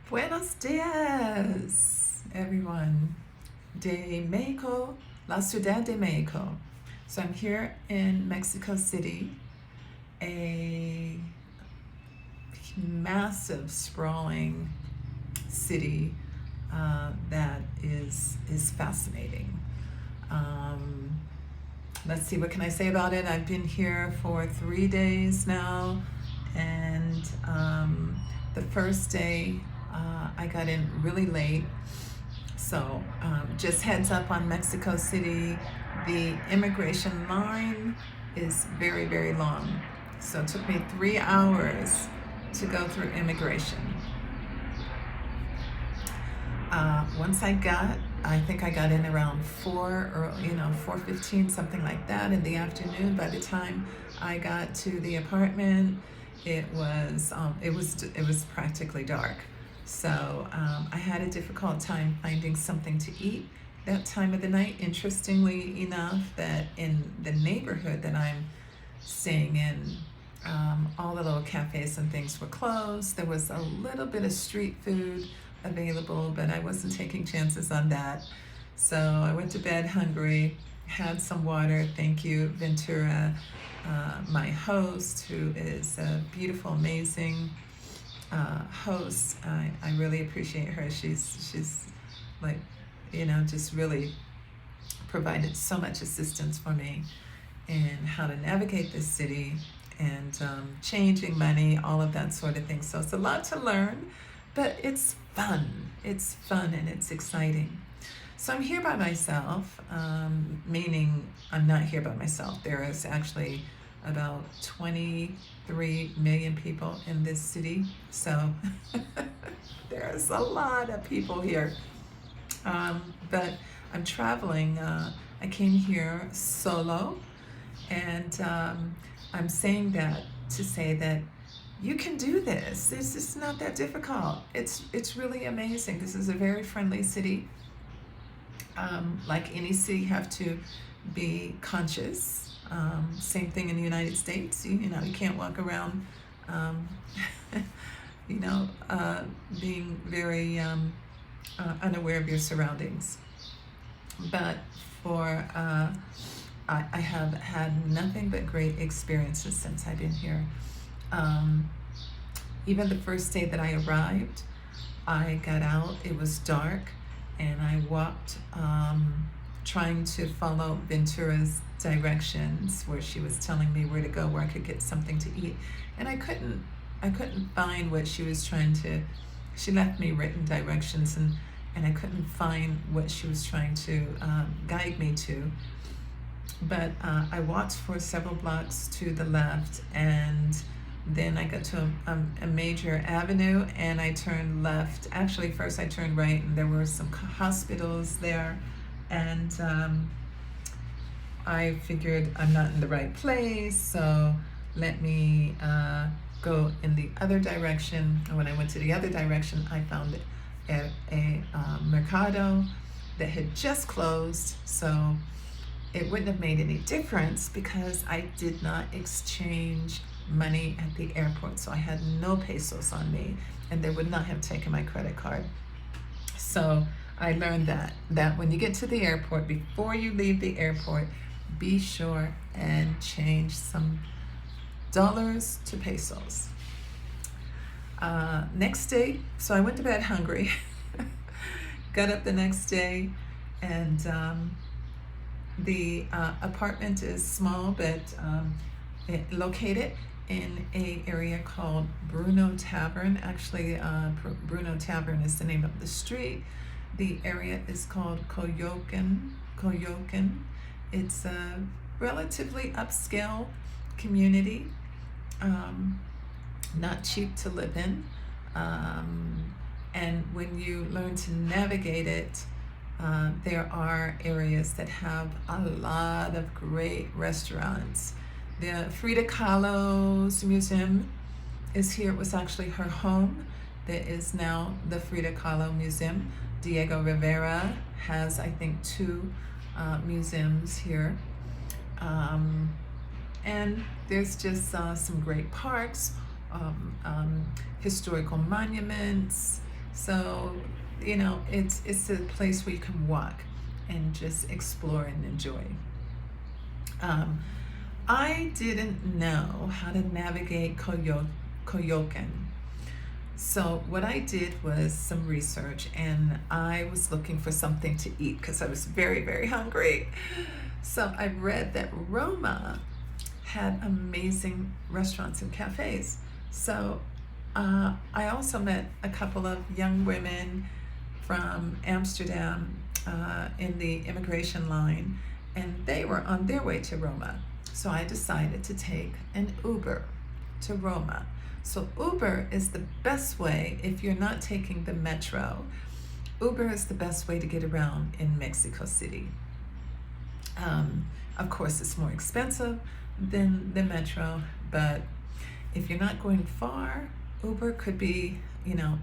Buenos dias, everyone. De Mexico, La Ciudad de Mexico. So I'm here in Mexico City, a massive, sprawling city that is fascinating. Um, let's see, what can I say about it? I've been here for 3 days now, and the first day I got in really late. So, just heads up on Mexico City, the immigration line is very, very long. So, it took me 3 hours to go through immigration. Once I think I got in around 4:15, something like that, in the afternoon. By the time I got to the apartment, it was practically dark. So I had a difficult time finding something to eat that time of the night. Interestingly enough, that in the neighborhood that I'm staying in, all the little cafes and things were closed. There was a little bit of street food available, but I wasn't taking chances on that. So I went to bed hungry, had some water. Thank you, Ventura, my host, who is a beautiful, amazing host. I really appreciate her. She's like, just really provided so much assistance for me in how to navigate this city and changing money, all of that sort of thing. So it's a lot to learn, but it's fun. It's fun and it's exciting. So I'm here by myself, meaning I'm not here by myself. There is actually about 23 million people in this city. So there's a lot of people here. But I'm traveling. I came here solo, and I'm saying that to say that you can do this. It's not that difficult. It's really amazing. This is a very friendly city. Like any city, you have to be conscious. Same thing in the United States. You can't walk around, um, being very unaware of your surroundings. But I have had nothing but great experiences since I've been here. Um, Even the first day that I arrived, I got out, it was dark, and I walked, trying to follow Ventura's directions, where she was telling me where to go, where I could get something to eat. And I couldn't find what she was trying to, she left me written directions, and I couldn't find what she was trying to guide me to. But I walked for several blocks to the left, and then I got to a major avenue, and I turned left. Actually, first I turned right, and there were some hospitals there, and I figured I'm not in the right place, so let me go in the other direction. And when I went to the other direction, I found a mercado that had just closed, so it wouldn't have made any difference because I did not exchange money at the airport. So I had no pesos on me, and they would not have taken my credit card. So I learned that when you get to the airport, before you leave the airport, be sure and change some dollars to pesos. Next day, so I went to bed hungry, got up the next day, and the apartment is small, but located in a area called Bruno Tavern. Actually, Bruno Tavern is the name of the street. The area is called Coyoacan. It's a relatively upscale community, not cheap to live in. And when you learn to navigate it, there are areas that have a lot of great restaurants. The Frida Kahlo's museum is here. It was actually her home. There is now the Frida Kahlo Museum. Diego Rivera has, I think, 2 museums here. And there's just some great parks, historical monuments. So, it's a place where you can walk and just explore and enjoy. Um, I didn't know how to navigate Koyoken. So what I did was some research, and I was looking for something to eat because I was very, very hungry. So I read that Roma had amazing restaurants and cafes. So I also met a couple of young women from Amsterdam in the immigration line, and they were on their way to Roma. So I decided to take an Uber to Roma. So Uber is the best way if you're not taking the metro. Uber is the best way to get around in Mexico City. Of course, it's more expensive than the metro, but if you're not going far, Uber could be,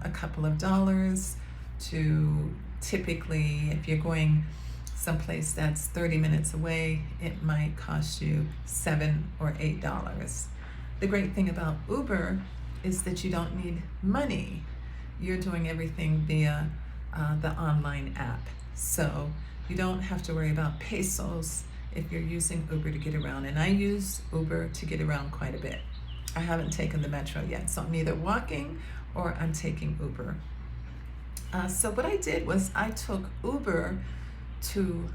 a couple of dollars to typically, if you're going someplace that's 30 minutes away, it might cost you $7 or $8. The great thing about Uber is that you don't need money. You're doing everything via the online app. So you don't have to worry about pesos if you're using Uber to get around. And I use Uber to get around quite a bit. I haven't taken the metro yet, so I'm either walking or I'm taking Uber. So what I did was I took Uber to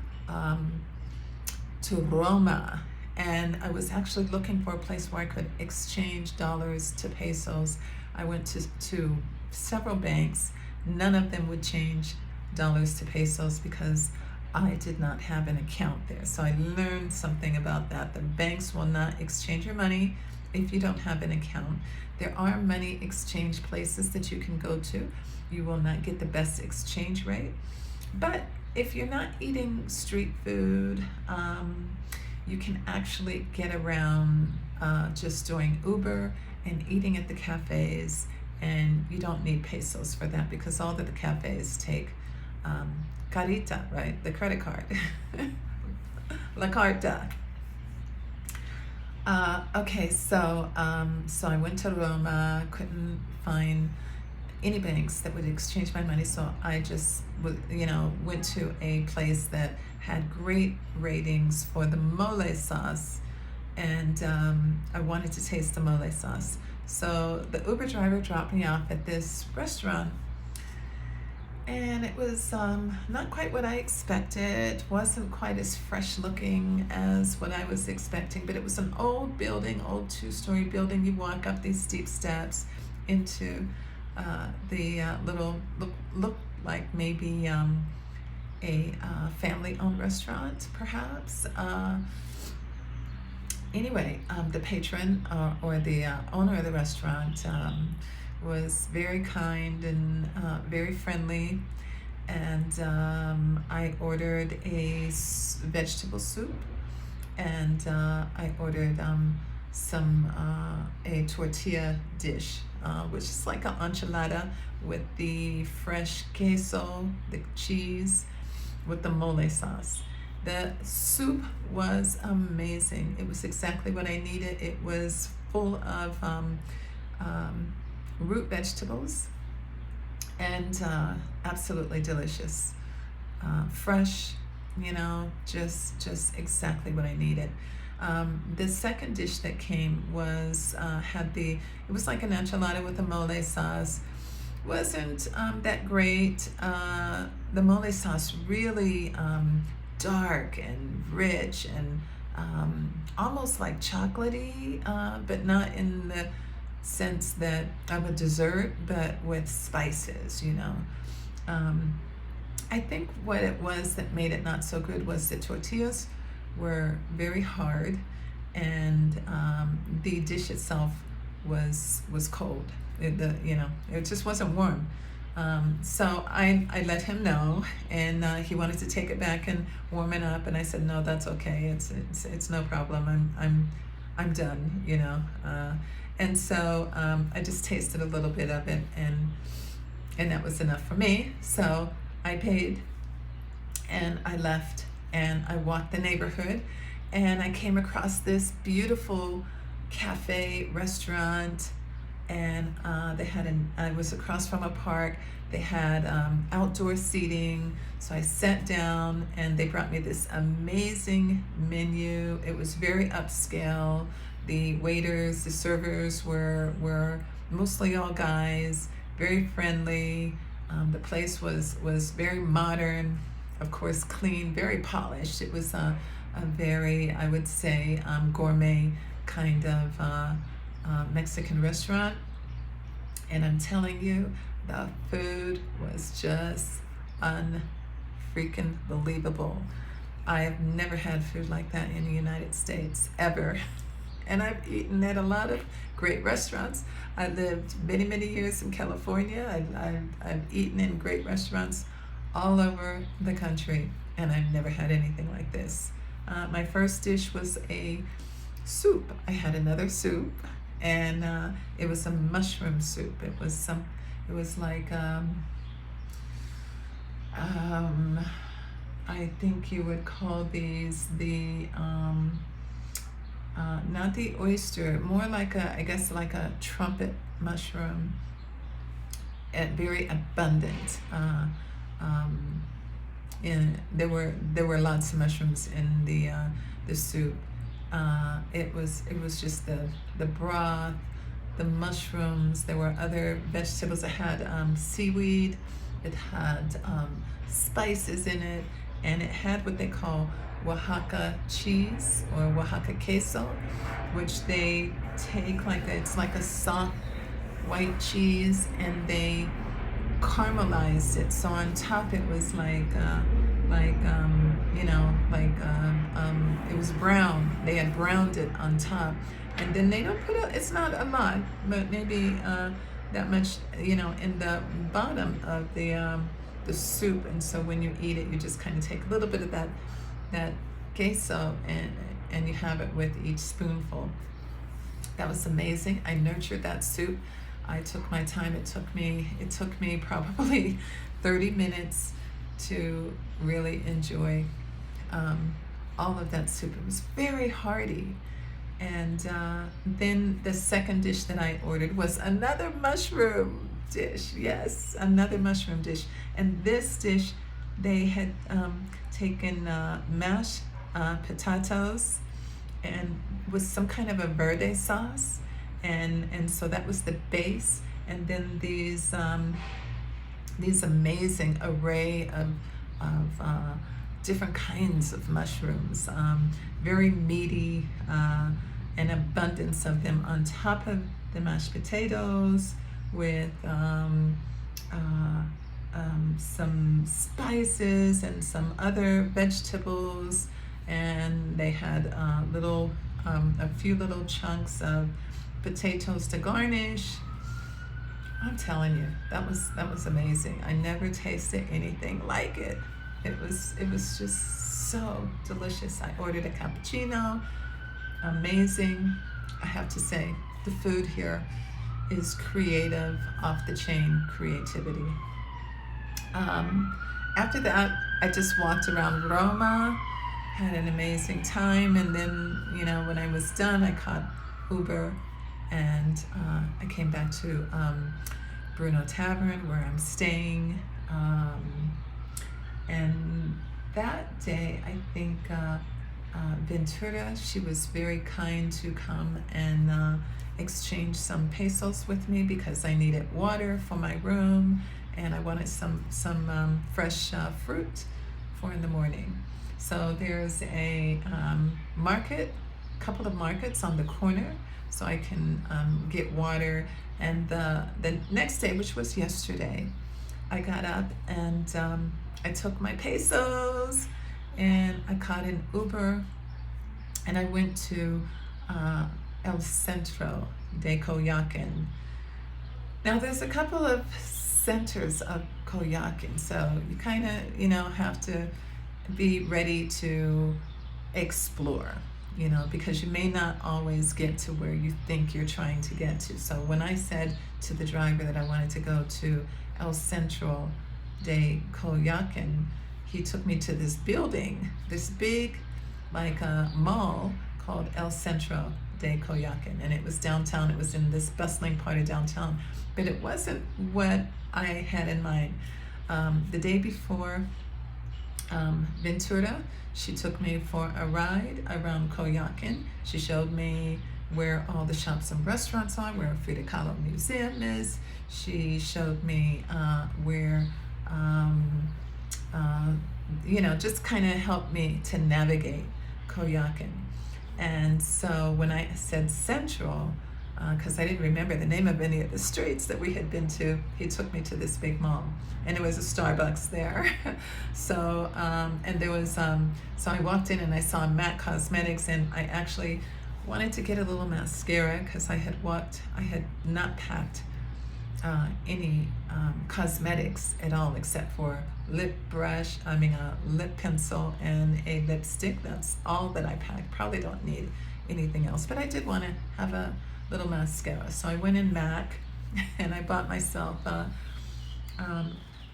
Roma, and I was actually looking for a place where I could exchange dollars to pesos. I went to several banks. None of them would change dollars to pesos because I did not have an account there. So I learned something about that. The banks will not exchange your money if you don't have an account. There are money exchange places that you can go to. You will not get the best exchange rate. But if you're not eating street food, you can actually get around just doing Uber and eating at the cafes, and you don't need pesos for that because all of the cafes take carita, right? The credit card. La carta. Okay, so I went to Roma, couldn't find any banks that would exchange my money, so I just went to a place that had great ratings for the mole sauce, and I wanted to taste the mole sauce. So the Uber driver dropped me off at this restaurant, and it was not quite what I expected. Wasn't quite as fresh looking as what I was expecting, but it was an old building, old two-story building. You walk up these steep steps into the little look like maybe a family-owned restaurant, perhaps. Anyway, the patron or the owner of the restaurant was very kind and very friendly, and I ordered a vegetable soup, and I ordered a tortilla dish, which is like an enchilada with the fresh queso, the cheese, with the mole sauce. The soup was amazing. It was exactly what I needed. It was full of root vegetables and absolutely delicious. Fresh, just exactly what I needed. The second dish that came was it was like an enchilada with a mole sauce. Wasn't that great. The mole sauce really dark and rich and almost like chocolatey, but not in the sense that of a dessert, but with spices, I think what it was that made it not so good was the tortillas were very hard, and the dish itself was cold. It just wasn't warm. So I let him know, and he wanted to take it back and warm it up, and I said, no, that's okay. It's no problem. I'm done. And so I just tasted a little bit of it, and that was enough for me. So I paid, and I left, and I walked the neighborhood, and I came across this beautiful cafe restaurant, and I was across from a park. They had outdoor seating, so I sat down and they brought me this amazing menu. It was very upscale. The waiters, the servers were mostly all guys, very friendly. The place was very modern, of course, clean, very polished. It was a very, I would say, gourmet kind of Mexican restaurant. And I'm telling you, the food was just unfreaking believable. I have never had food like that in the United States, ever. And I've eaten at a lot of great restaurants. I lived many, many years in California. I've eaten in great restaurants all over the country, and I've never had anything like this. My first dish was a soup. I had another soup, and it was a mushroom soup. It was like, I think you would call these not the oyster, more like I guess like a trumpet mushroom, and very abundant. There were lots of mushrooms in the soup. It was just the broth, the mushrooms. There were other vegetables. It had seaweed. It had spices in it, and it had what they call Oaxaca cheese or Oaxaca queso, which they take it's like a soft white cheese, and they caramelized it. So on top it was it was brown. They had browned it on top, and then they don't it's not a lot, but maybe that much, in the bottom of the soup. And so when you eat it, you just kind of take a little bit of that queso, and you have it with each spoonful. That was amazing. I nurtured that soup. I took my time. It took me probably 30 minutes to really enjoy all of that soup. It was very hearty. And then the second dish that I ordered was another mushroom dish. Yes, another mushroom dish. And this dish, they had taken mashed potatoes and with some kind of a verde sauce. And so that was the base. And then these amazing array of different kinds of mushrooms, very meaty, an abundance of them on top of the mashed potatoes with some spices and some other vegetables. And they had a few little chunks of potatoes to garnish. I'm telling you, that was amazing. I never tasted anything like it. It was just so delicious. I ordered a cappuccino. Amazing. I have to say, the food here is creative, off the chain creativity. After that, I just walked around Roma, had an amazing time, and then, when I was done, I caught Uber, and I came back to Bruno Tavern, where I'm staying. And that day, I think Ventura, she was very kind to come and exchange some pesos with me because I needed water for my room, and I wanted some fresh fruit for in the morning. So there's a couple of markets on the corner, so I can get water. And the next day, which was yesterday, I got up and I took my pesos and I caught an Uber, and I went to El Centro de Coyoacán. Now there's a couple of centers of Coyoacán, so you kind of, have to be ready to explore, because you may not always get to where you think you're trying to get to. So when I said to the driver that I wanted to go to El Centro de Coyoacán, he took me to this building, this big, like a mall called El Centro de Coyoacán, and it was downtown. It was in this bustling part of downtown, but it wasn't what I had in mind. The day before Ventura, she took me for a ride around Coyoacán. She showed me where all the shops and restaurants are, where Frida Kahlo Museum is. She showed me where, just kind of helped me to navigate Coyoacán. And so when I said Central, because I didn't remember the name of any of the streets that we had been to, he took me to this big mall, and it was a Starbucks there. So and there was so I walked in and I saw MAC Cosmetics, and I actually wanted to get a little mascara because I had not packed any cosmetics at all except for lip pencil and a lipstick. That's all that I packed. Probably don't need anything else, but I did want to have a little mascara. So I went in MAC and I bought myself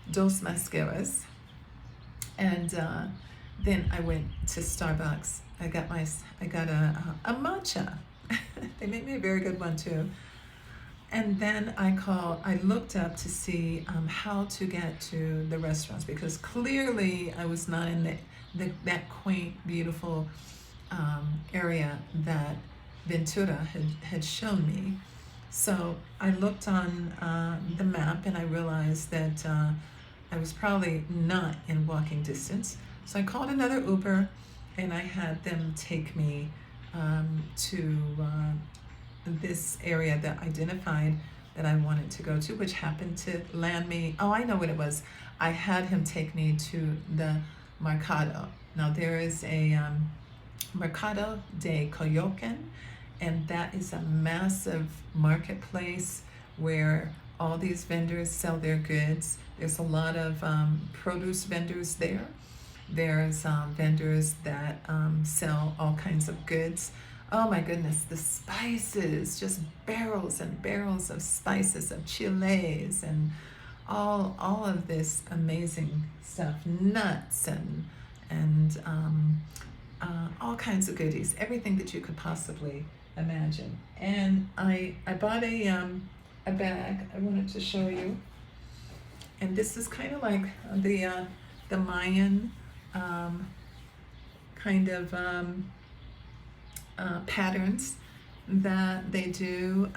dos mascaras, and then I went to Starbucks. I got a matcha. They made me a very good one too. And then I looked up to see how to get to the restaurants, because clearly I was not in that quaint, beautiful area that Ventura had shown me. So I looked on the map and I realized that I was probably not in walking distance. So I called another Uber and I had them take me to this area that identified that I wanted to go to, which happened to land me. Oh, I know what it was. I had him take me to the Mercado. Now there is a Mercado de Coyoacán, and that is a massive marketplace where all these vendors sell their goods. There's a lot of produce vendors there. There's vendors that sell all kinds of goods. Oh my goodness, the spices, just barrels and barrels of spices, of chiles, and all of this amazing stuff, nuts and all kinds of goodies, everything that you could possibly imagine. And I bought a bag I wanted to show you, and this is kind of like the Mayan kind of patterns that they do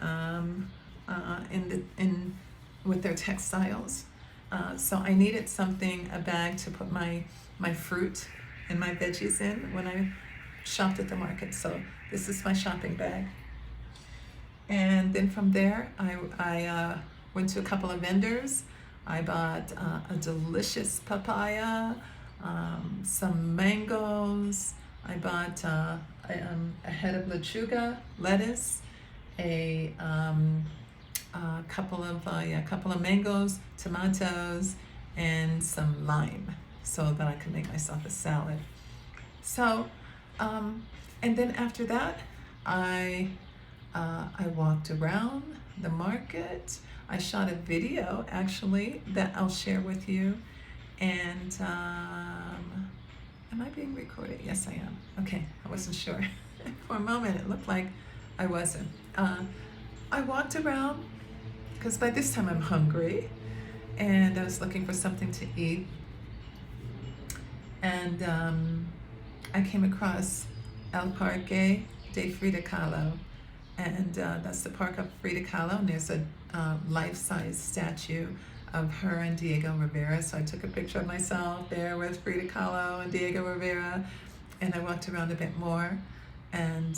with their textiles. So I needed a bag to put my fruit and my veggies in when I shopped at the market. So this is my shopping bag. And then from there, I went to a couple of vendors. I bought a delicious papaya, some mangoes. I bought a head of lechuga, lettuce, a couple of mangoes, tomatoes, and some lime, so that I could make myself a salad. So, and then after that, I walked around the market. I shot a video actually that I'll share with you, and am I being recorded? Yes, I am. Okay, I wasn't sure. For a moment, it looked like I wasn't. I walked around because by this time I'm hungry, and I was looking for something to eat. And I came across El Parque de Frida Kahlo, and that's the park of Frida Kahlo, and there's a life-size statue of her and Diego Rivera. So I took a picture of myself there with Frida Kahlo and Diego Rivera, and I walked around a bit more, and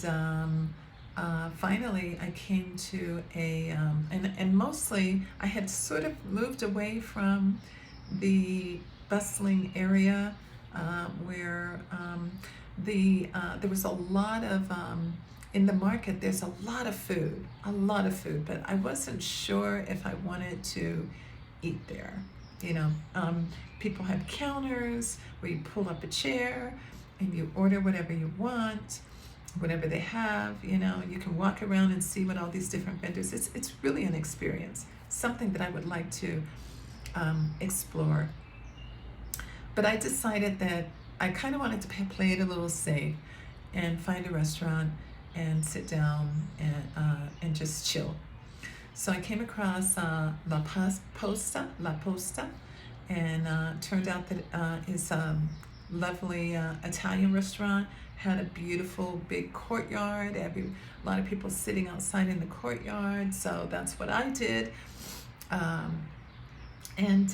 finally I came to and mostly I had sort of moved away from the bustling area where there was a lot of in the market. There's a lot of food, but I wasn't sure if I wanted to eat there. People have counters where you pull up a chair and you order whatever you want, whatever they have. You can walk around and see what all these different vendors. It's really an experience, something that I would like to explore. But I decided that I kind of wanted to play it a little safe and find a restaurant and sit down and just chill. So I came across La Posta, and turned out that is a lovely Italian restaurant. Had a beautiful big courtyard. A lot of people sitting outside in the courtyard. So that's what I did. Um, and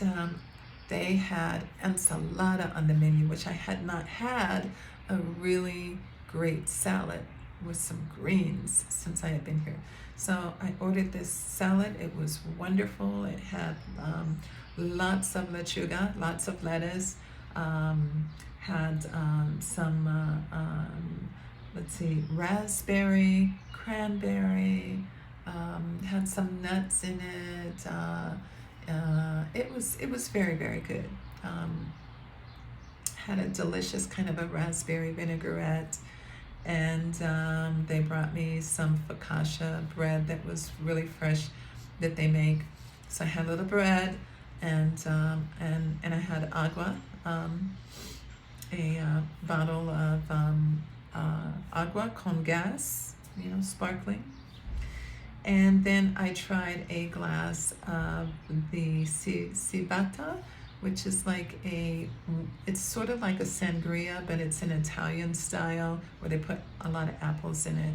they had ensalada on the menu, which I had not had. A really great salad with some greens since I had been here. So I ordered this salad. It was wonderful. It had lots of lechuga, lots of lettuce, had some, let's see, raspberry, cranberry, had some nuts in it. It was very, very good. Had a delicious kind of a raspberry vinaigrette, and they brought me some focaccia bread that was really fresh that they make. So I had a little bread, and I had agua, a bottle of agua con gas, sparkling. And then I tried a glass of the civata, which is like it's sort of like a sangria, but it's an Italian style where they put a lot of apples in it,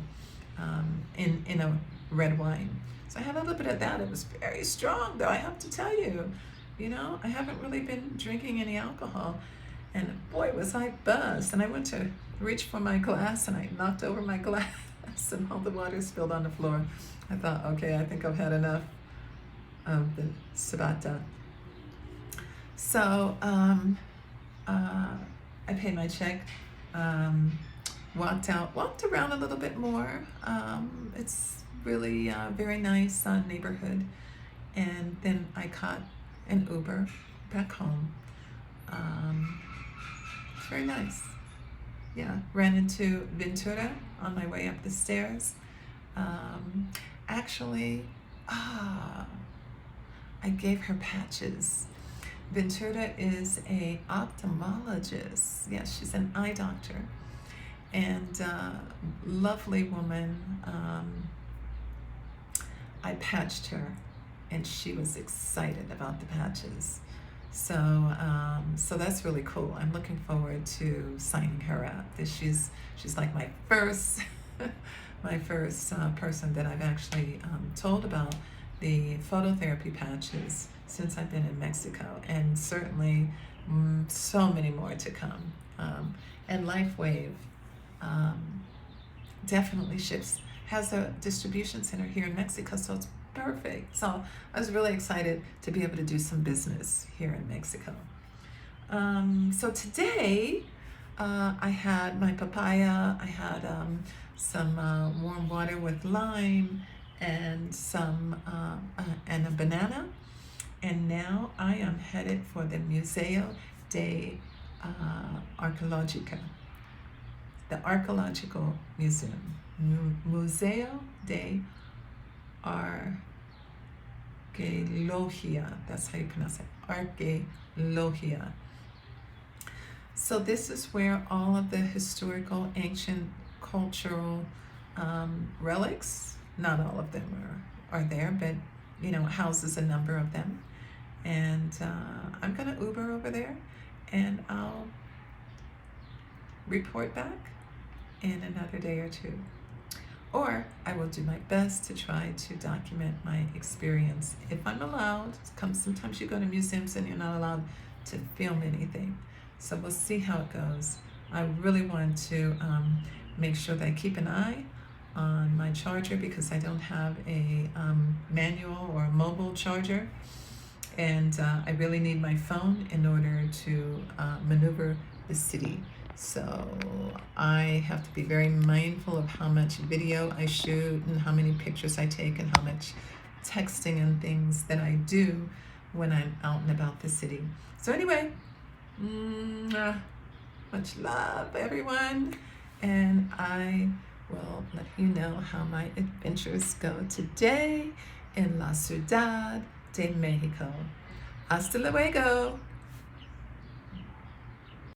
in a red wine. So I had a little bit of that. It was very strong, though, I have to tell you. I haven't really been drinking any alcohol, and boy, was I buzzed. And I went to reach for my glass, and I knocked over my glass, and all the water spilled on the floor. I thought, okay, I think I've had enough of the civata. So I paid my check, walked around a little bit more. It's really very nice neighborhood. And then I caught an Uber back home. It's very nice. Yeah, ran into Ventura on my way up the stairs. Actually, I gave her patches. Ventura is a ophthalmologist. Yes, she's an eye doctor, and lovely woman. I patched her, and she was excited about the patches. So that's really cool. I'm looking forward to signing her up. She's like my first my first person that I've actually told about the phototherapy patches since I've been in Mexico, and certainly so many more to come. And LifeWave definitely has a distribution center here in Mexico, so it's perfect. So I was really excited to be able to do some business here in Mexico. So today I had my papaya, I had some warm water with lime, and and a banana. And now I am headed for the Museo de Arqueológica, the Archaeological Museum. Museo de Arqueología, that's how you pronounce it, Arqueología. So this is where all of the historical, ancient, cultural relics, not all of them are there, but it houses a number of them. And I'm gonna Uber over there, and I'll report back in another day or two. Or I will do my best to try to document my experience if I'm allowed. Sometimes you go to museums and you're not allowed to film anything. So we'll see how it goes. I really want to make sure that I keep an eye on my charger, because I don't have a manual or a mobile charger. And I really need my phone in order to maneuver the city. So I have to be very mindful of how much video I shoot and how many pictures I take and how much texting and things that I do when I'm out and about the city. So anyway, much love, everyone. And I will let you know how my adventures go today in La Ciudad de Mexico. Hasta luego.